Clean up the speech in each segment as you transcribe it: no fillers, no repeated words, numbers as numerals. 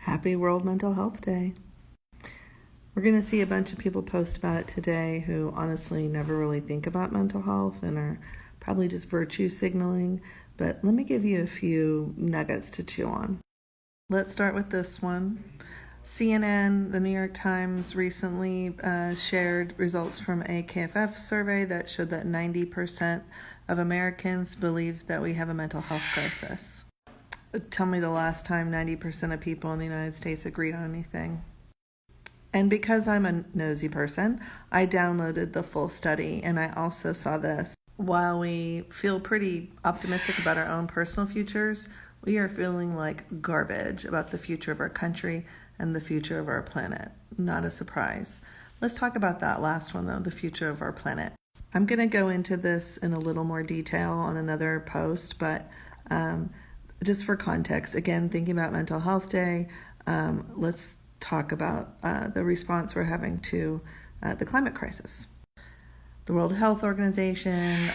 Happy World Mental Health Day. We're going to see a bunch of people post about it today who honestly never really think about mental health and are probably just virtue signaling, but let me give you a few nuggets to chew on. Let's start with this one. CNN, the New York Times recently shared results from a KFF survey that showed that 90% of Americans believe that we have a mental health crisis. Tell me the last time 90% of people in the United States agreed on anything. And because I'm a nosy person, I downloaded the full study, and I also saw this. While we feel pretty optimistic about our own personal futures, we are feeling like garbage about the future of our country and the future of our planet. Not a surprise. Let's talk about that last one, though, the future of our planet. I'm going to go into this in a little more detail on another post, but just for context, again, thinking about Mental Health Day, let's talk about the response we're having to the climate crisis. The World Health Organization,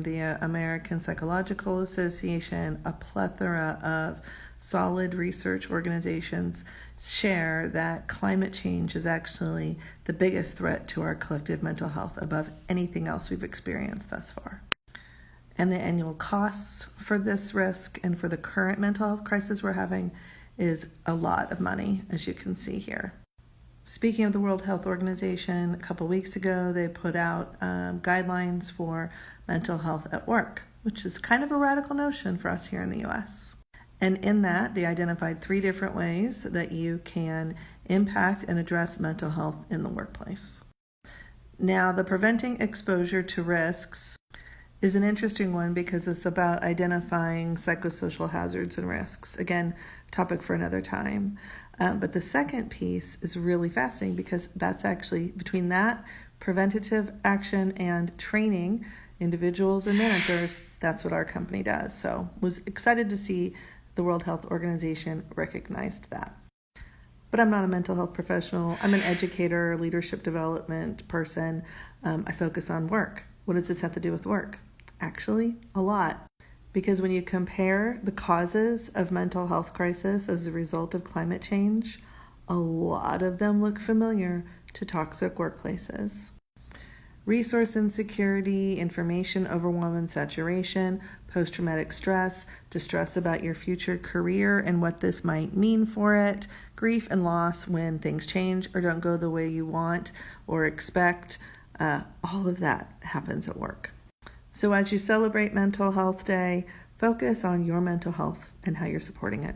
the American Psychological Association, a plethora of solid research organizations share that climate change is actually the biggest threat to our collective mental health above anything else we've experienced thus far. And the annual costs for this risk and for the current mental health crisis we're having is a lot of money, as you can see here. Speaking of the World Health Organization, a couple weeks ago, they put out guidelines for mental health at work, which is kind of a radical notion for us here in the U.S. And in that, they identified 3 different ways that you can impact and address mental health in the workplace. Now, the preventing exposure to risks is an interesting one because it's about identifying psychosocial hazards and risks. Again, topic for another time. But the second piece is really fascinating because that's actually between that preventative action and training individuals and managers, that's what our company does. So was excited to see the World Health Organization recognized that. But I'm not a mental health professional. I'm an educator, leadership development person. I focus on work. What does this have to do with work? Actually, a lot. Because when you compare the causes of mental health crisis as a result of climate change, a lot of them look familiar to toxic workplaces. Resource insecurity, information overwhelm and saturation, post-traumatic stress, distress about your future career and what this might mean for it, grief and loss when things change or don't go the way you want or expect, all of that happens at work. So as you celebrate Mental Health Day, focus on your mental health and how you're supporting it.